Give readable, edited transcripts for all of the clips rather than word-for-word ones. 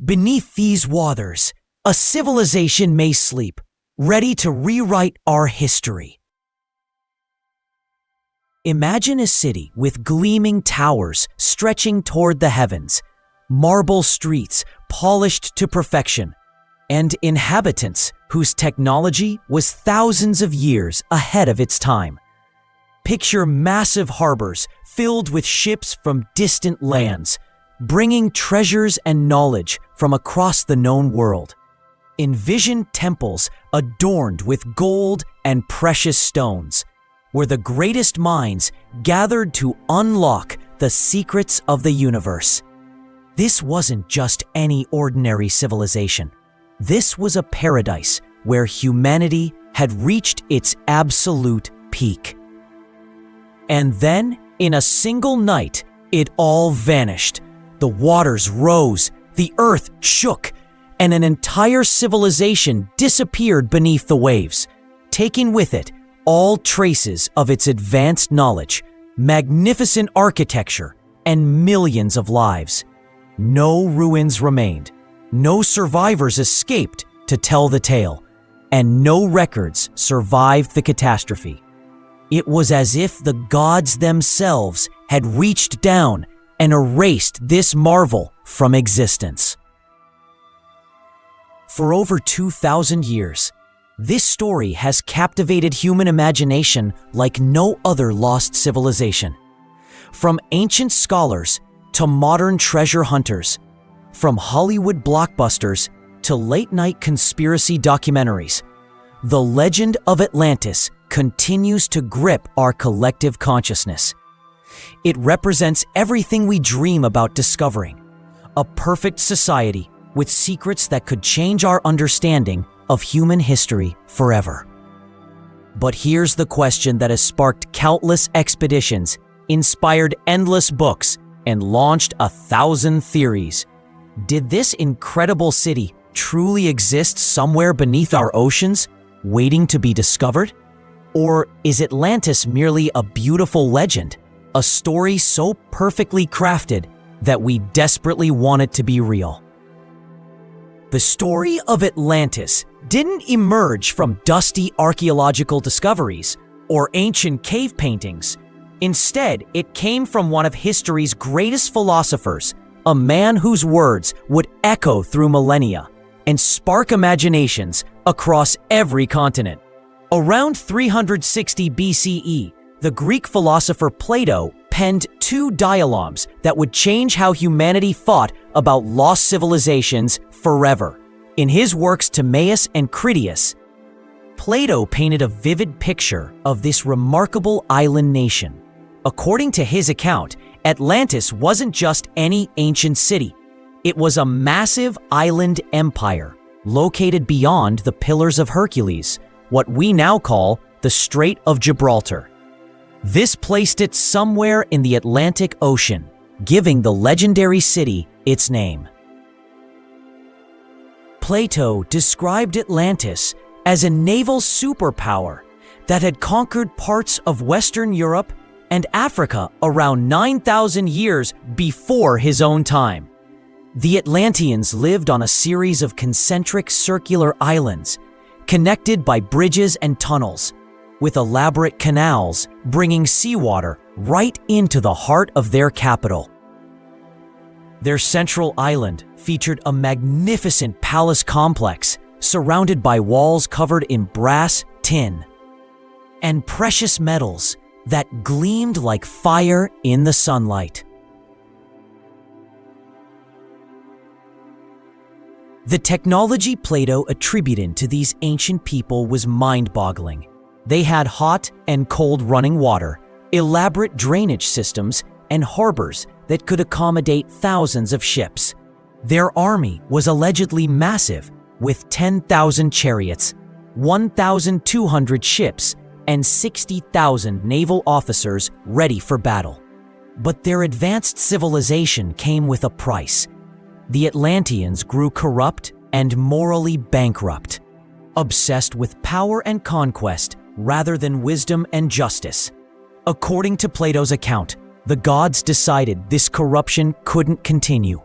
Beneath these waters, a civilization may sleep, ready to rewrite our history. Imagine a city with gleaming towers stretching toward the heavens, marble streets polished to perfection, and inhabitants whose technology was thousands of years ahead of its time. Picture massive harbors filled with ships from distant lands, bringing treasures and knowledge from across the known world. Envision temples adorned with gold and precious stones, where the greatest minds gathered to unlock the secrets of the universe. This wasn't just any ordinary civilization. This was a paradise where humanity had reached its absolute peak. And then, in a single night, it all vanished. The waters rose, the earth shook, and an entire civilization disappeared beneath the waves, taking with it all traces of its advanced knowledge, magnificent architecture, and millions of lives. No ruins remained, no survivors escaped to tell the tale, and no records survived the catastrophe. It was as if the gods themselves had reached down and erased this marvel from existence. For over 2,000 years, this story has captivated human imagination like no other lost civilization. From ancient scholars to modern treasure hunters, from Hollywood blockbusters to late-night conspiracy documentaries, the legend of Atlantis continues to grip our collective consciousness. It represents everything we dream about discovering, a perfect society with secrets that could change our understanding of human history forever. But here's the question that has sparked countless expeditions, inspired endless books, and launched 1,000 theories. Did this incredible city truly exist somewhere beneath our oceans, waiting to be discovered? Or is Atlantis merely a beautiful legend, a story so perfectly crafted that we desperately want it to be real? The story of Atlantis didn't emerge from dusty archaeological discoveries or ancient cave paintings. Instead, it came from one of history's greatest philosophers, a man whose words would echo through millennia and spark imaginations across every continent. Around 360 BCE, the Greek philosopher Plato penned 2 dialogues that would change how humanity thought about lost civilizations forever. In his works Timaeus and Critias, Plato painted a vivid picture of this remarkable island nation. According to his account, Atlantis wasn't just any ancient city. It was a massive island empire located beyond the Pillars of Hercules, what we now call the Strait of Gibraltar. This placed it somewhere in the Atlantic Ocean, giving the legendary city its name. Plato described Atlantis as a naval superpower that had conquered parts of Western Europe and Africa around 9,000 years before his own time. The Atlanteans lived on a series of concentric circular islands, connected by bridges and tunnels, with elaborate canals bringing seawater right into the heart of their capital. Their central island featured a magnificent palace complex surrounded by walls covered in brass, tin, and precious metals that gleamed like fire in the sunlight. The technology Plato attributed to these ancient people was mind-boggling. They had hot and cold running water, elaborate drainage systems, and harbors that could accommodate thousands of ships. Their army was allegedly massive, with 10,000 chariots, 1,200 ships, and 60,000 naval officers ready for battle. But their advanced civilization came with a price. The Atlanteans grew corrupt and morally bankrupt, obsessed with power and conquest rather than wisdom and justice. According to Plato's account, the gods decided this corruption couldn't continue.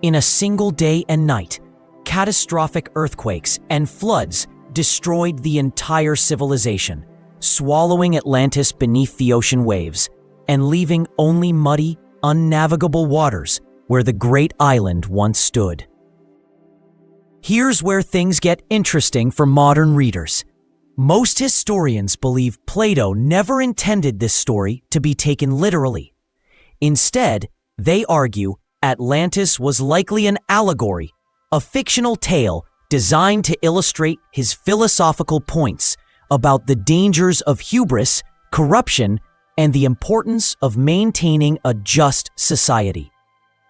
In a single day and night, catastrophic earthquakes and floods destroyed the entire civilization, swallowing Atlantis beneath the ocean waves and leaving only muddy, unnavigable waters where the great island once stood. Here's where things get interesting for modern readers. Most historians believe Plato never intended this story to be taken literally. Instead, they argue Atlantis was likely an allegory, a fictional tale designed to illustrate his philosophical points about the dangers of hubris, corruption, and the importance of maintaining a just society.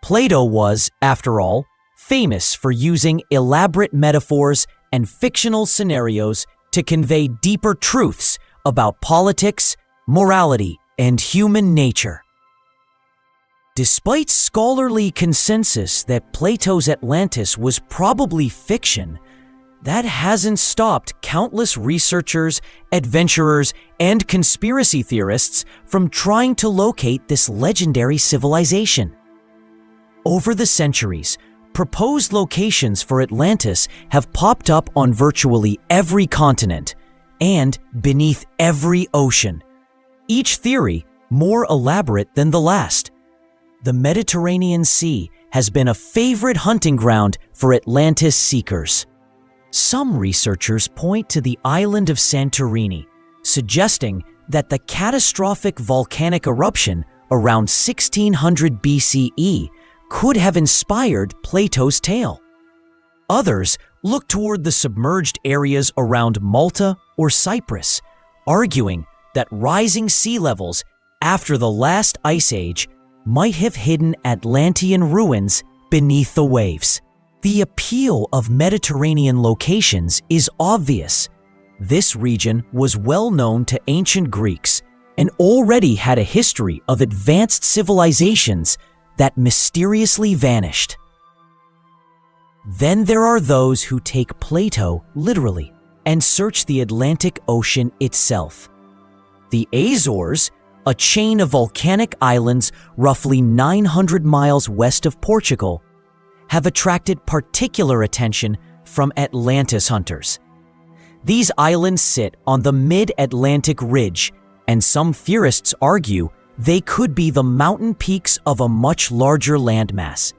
Plato was, after all, famous for using elaborate metaphors and fictional scenarios to convey deeper truths about politics, morality, and human nature. Despite scholarly consensus that Plato's Atlantis was probably fiction, that hasn't stopped countless researchers, adventurers, and conspiracy theorists from trying to locate this legendary civilization. Over the centuries, proposed locations for Atlantis have popped up on virtually every continent and beneath every ocean, each theory more elaborate than the last. The Mediterranean Sea has been a favorite hunting ground for Atlantis seekers. Some researchers point to the island of Santorini, suggesting that the catastrophic volcanic eruption around 1600 BCE could have inspired Plato's tale. Others look toward the submerged areas around Malta or Cyprus, arguing that rising sea levels after the last ice age might have hidden Atlantean ruins beneath the waves. The appeal of Mediterranean locations is obvious. This region was well known to ancient Greeks and already had a history of advanced civilizations that mysteriously vanished. Then there are those who take Plato literally and search the Atlantic Ocean itself. The Azores, a chain of volcanic islands roughly 900 miles west of Portugal, have attracted particular attention from Atlantis hunters. These islands sit on the mid-Atlantic ridge, and some theorists argue they could be the mountain peaks of a much larger landmass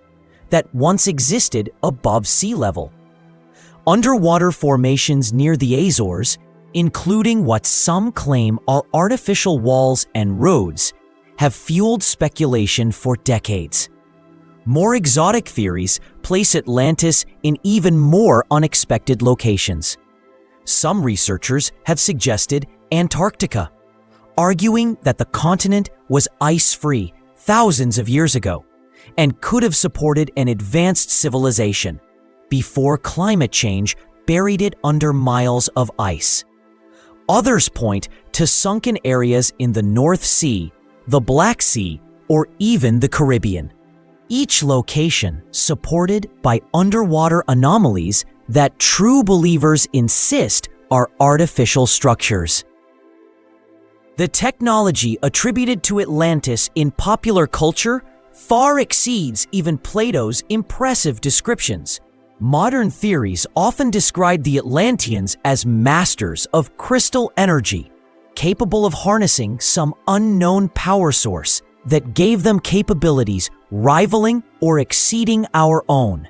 that once existed above sea level. Underwater formations near the Azores, including what some claim are artificial walls and roads, have fueled speculation for decades. More exotic theories place Atlantis in even more unexpected locations. Some researchers have suggested Antarctica, arguing that the continent was ice-free thousands of years ago and could have supported an advanced civilization before climate change buried it under miles of ice. Others point to sunken areas in the North Sea, the Black Sea, or even the Caribbean. Each location supported by underwater anomalies that true believers insist are artificial structures. The technology attributed to Atlantis in popular culture far exceeds even Plato's impressive descriptions. Modern theories often describe the Atlanteans as masters of crystal energy, capable of harnessing some unknown power source that gave them capabilities rivaling or exceeding our own.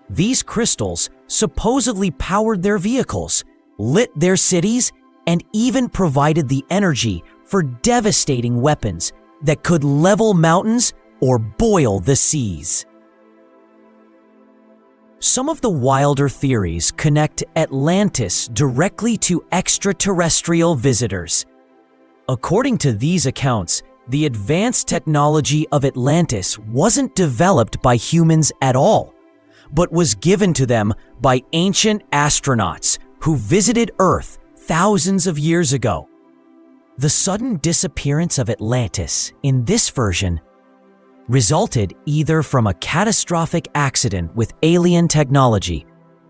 These crystals supposedly powered their vehicles, lit their cities, and even provided the energy for devastating weapons that could level mountains or boil the seas. Some of the wilder theories connect Atlantis directly to extraterrestrial visitors. According to these accounts, the advanced technology of Atlantis wasn't developed by humans at all, but was given to them by ancient astronauts who visited Earth thousands of years ago. The sudden disappearance of Atlantis in this version resulted either from a catastrophic accident with alien technology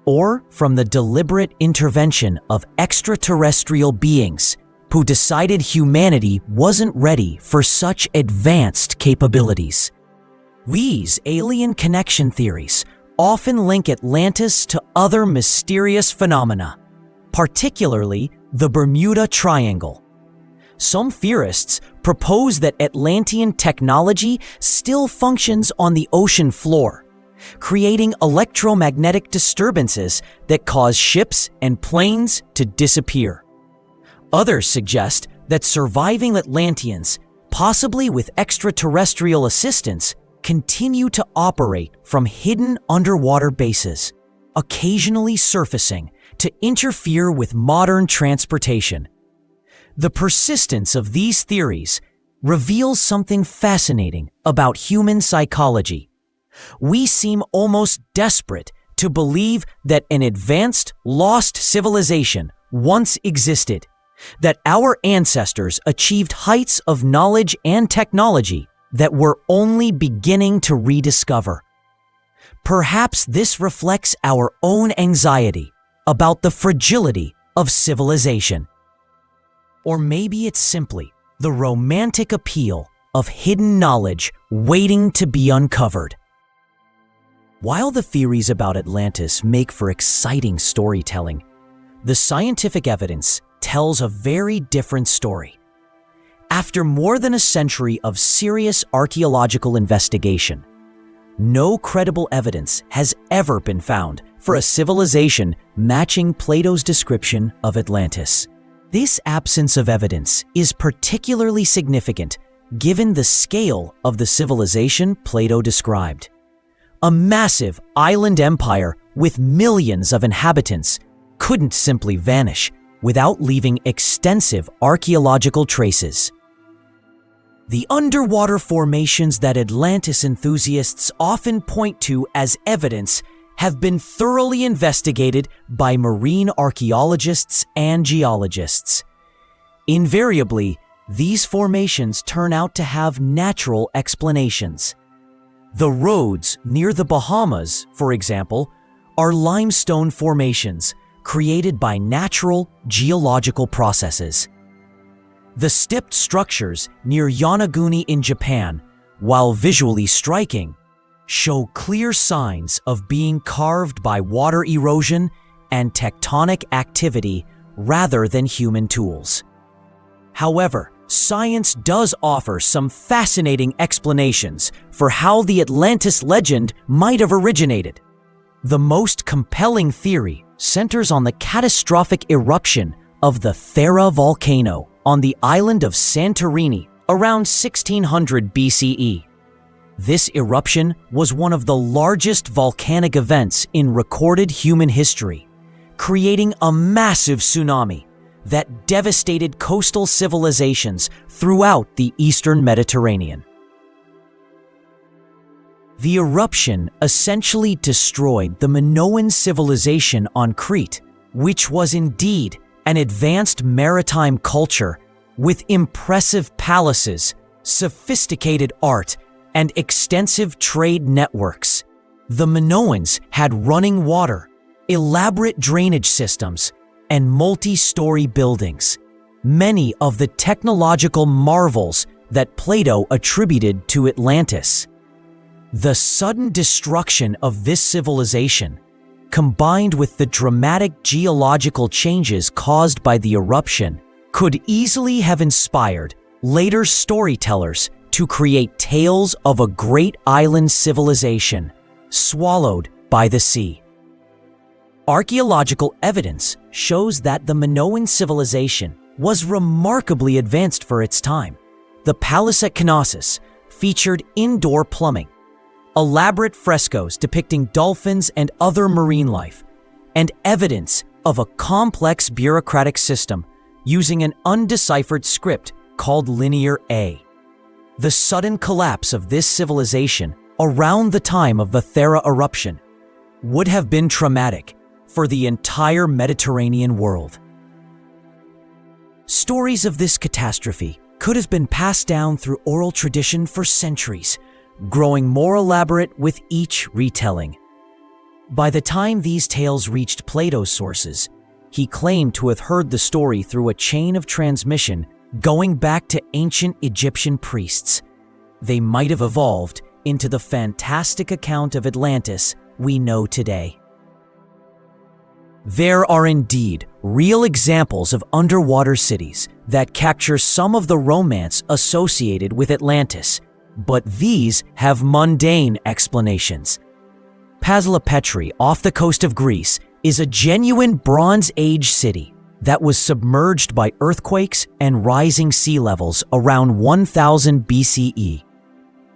or from the deliberate intervention of extraterrestrial beings who decided humanity wasn't ready for such advanced capabilities. These alien connection theories often link Atlantis to other mysterious phenomena, particularly the Bermuda Triangle. Some theorists propose that Atlantean technology still functions on the ocean floor, creating electromagnetic disturbances that cause ships and planes to disappear. Others suggest that surviving Atlanteans, possibly with extraterrestrial assistance, continue to operate from hidden underwater bases, occasionally surfacing to interfere with modern transportation. The persistence of these theories reveals something fascinating about human psychology. We seem almost desperate to believe that an advanced, lost civilization once existed, that our ancestors achieved heights of knowledge and technology that we're only beginning to rediscover. Perhaps this reflects our own anxiety about the fragility of civilization. Or maybe it's simply the romantic appeal of hidden knowledge waiting to be uncovered. While the theories about Atlantis make for exciting storytelling, the scientific evidence tells a very different story. After more than a century of serious archaeological investigation, no credible evidence has ever been found for a civilization matching Plato's description of Atlantis. This absence of evidence is particularly significant given the scale of the civilization Plato described. A massive island empire with millions of inhabitants couldn't simply vanish without leaving extensive archaeological traces. The underwater formations that Atlantis enthusiasts often point to as evidence have been thoroughly investigated by marine archaeologists and geologists. Invariably, these formations turn out to have natural explanations. The Rhodes near the Bahamas, for example, are limestone formations created by natural geological processes. The stepped structures near Yonaguni in Japan, while visually striking, show clear signs of being carved by water erosion and tectonic activity rather than human tools. However, science does offer some fascinating explanations for how the Atlantis legend might have originated. The most compelling theory centers on the catastrophic eruption of the Thera volcano on the island of Santorini around 1600 BCE. This eruption was one of the largest volcanic events in recorded human history, creating a massive tsunami that devastated coastal civilizations throughout the eastern Mediterranean. The eruption essentially destroyed the Minoan civilization on Crete, which was indeed an advanced maritime culture with impressive palaces, sophisticated art, and extensive trade networks. The Minoans had running water, elaborate drainage systems, and multi-story buildings, many of the technological marvels that Plato attributed to Atlantis. The sudden destruction of this civilization, combined with the dramatic geological changes caused by the eruption, could easily have inspired later storytellers to create tales of a great island civilization swallowed by the sea. Archaeological evidence shows that the Minoan civilization was remarkably advanced for its time. The palace at Knossos featured indoor plumbing, elaborate frescoes depicting dolphins and other marine life, and evidence of a complex bureaucratic system using an undeciphered script called Linear A. The sudden collapse of this civilization around the time of the Thera eruption would have been traumatic for the entire Mediterranean world. Stories of this catastrophe could have been passed down through oral tradition for centuries, growing more elaborate with each retelling. By the time these tales reached Plato's sources, he claimed to have heard the story through a chain of transmission going back to ancient Egyptian priests. They might have evolved into the fantastic account of Atlantis we know today. There are indeed real examples of underwater cities that capture some of the romance associated with Atlantis, but these have mundane explanations. Pastalipetri, off the coast of Greece, is a genuine Bronze Age city that was submerged by earthquakes and rising sea levels around 1000 BCE.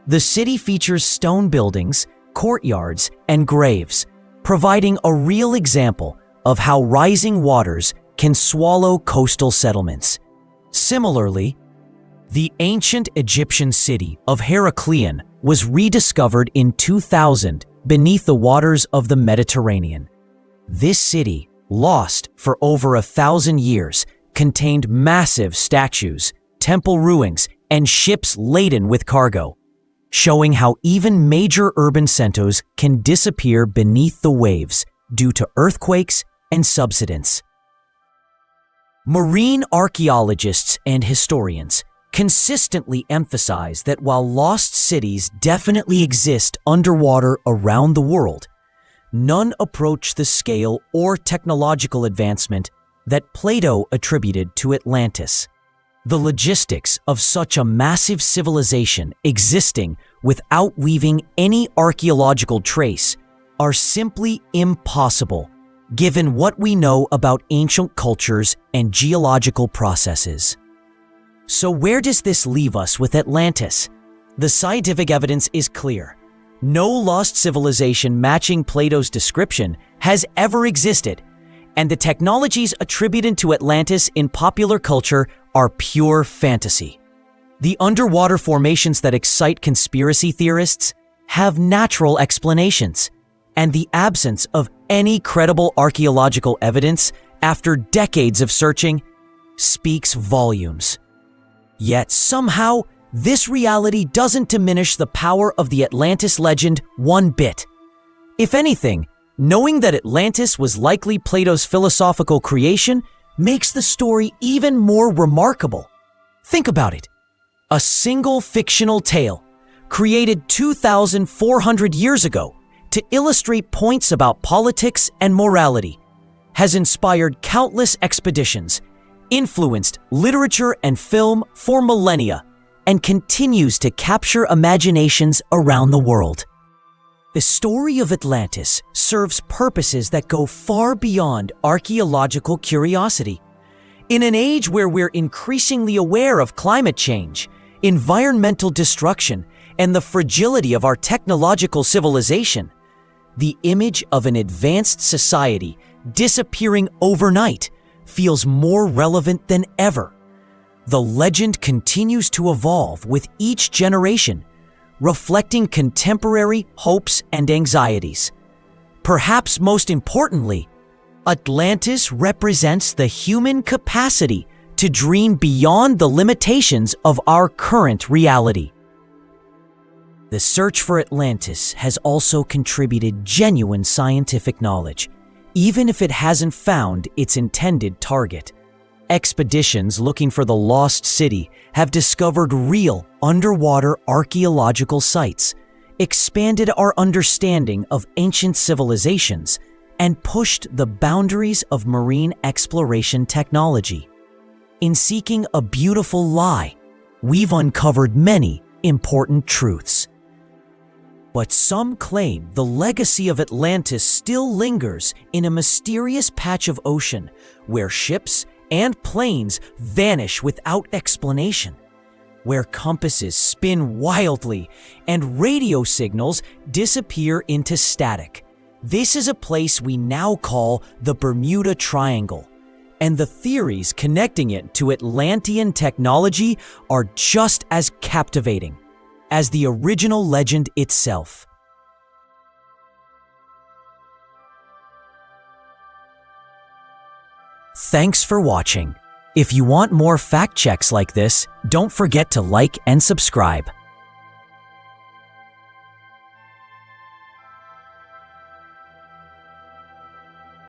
The city features stone buildings, courtyards, and graves, providing a real example of how rising waters can swallow coastal settlements. Similarly, the ancient Egyptian city of Heracleion was rediscovered in 2000 beneath the waters of the Mediterranean. This city, lost for over 1,000 years, contained massive statues, temple ruins, and ships laden with cargo, showing how even major urban centers can disappear beneath the waves due to earthquakes and subsidence. Marine archaeologists and historians consistently emphasize that while lost cities definitely exist underwater around the world, none approach the scale or technological advancement that Plato attributed to Atlantis. The logistics of such a massive civilization existing without leaving any archaeological trace are simply impossible, given what we know about ancient cultures and geological processes. So where does this leave us with Atlantis? The scientific evidence is clear. No lost civilization matching Plato's description has ever existed, and the technologies attributed to Atlantis in popular culture are pure fantasy. The underwater formations that excite conspiracy theorists have natural explanations, and the absence of any credible archaeological evidence after decades of searching speaks volumes. Yet somehow, this reality doesn't diminish the power of the Atlantis legend one bit. If anything, knowing that Atlantis was likely Plato's philosophical creation makes the story even more remarkable. Think about it. A single fictional tale, created 2,400 years ago to illustrate points about politics and morality, has inspired countless expeditions, influenced literature and film for millennia, and continues to capture imaginations around the world. The story of Atlantis serves purposes that go far beyond archaeological curiosity. In an age where we're increasingly aware of climate change, environmental destruction, and the fragility of our technological civilization, the image of an advanced society disappearing overnight feels more relevant than ever. The legend continues to evolve with each generation, reflecting contemporary hopes and anxieties. Perhaps most importantly, Atlantis represents the human capacity to dream beyond the limitations of our current reality. The search for Atlantis has also contributed genuine scientific knowledge, even if it hasn't found its intended target. Expeditions looking for the lost city have discovered real underwater archaeological sites, expanded our understanding of ancient civilizations, and pushed the boundaries of marine exploration technology. In seeking a beautiful lie, we've uncovered many important truths. But some claim the legacy of Atlantis still lingers in a mysterious patch of ocean where ships and planes vanish without explanation, where compasses spin wildly and radio signals disappear into static. This is a place we now call the Bermuda Triangle, and the theories connecting it to Atlantean technology are just as captivating as the original legend itself. Thanks for watching. If you want more fact checks like this, don't forget to like and subscribe.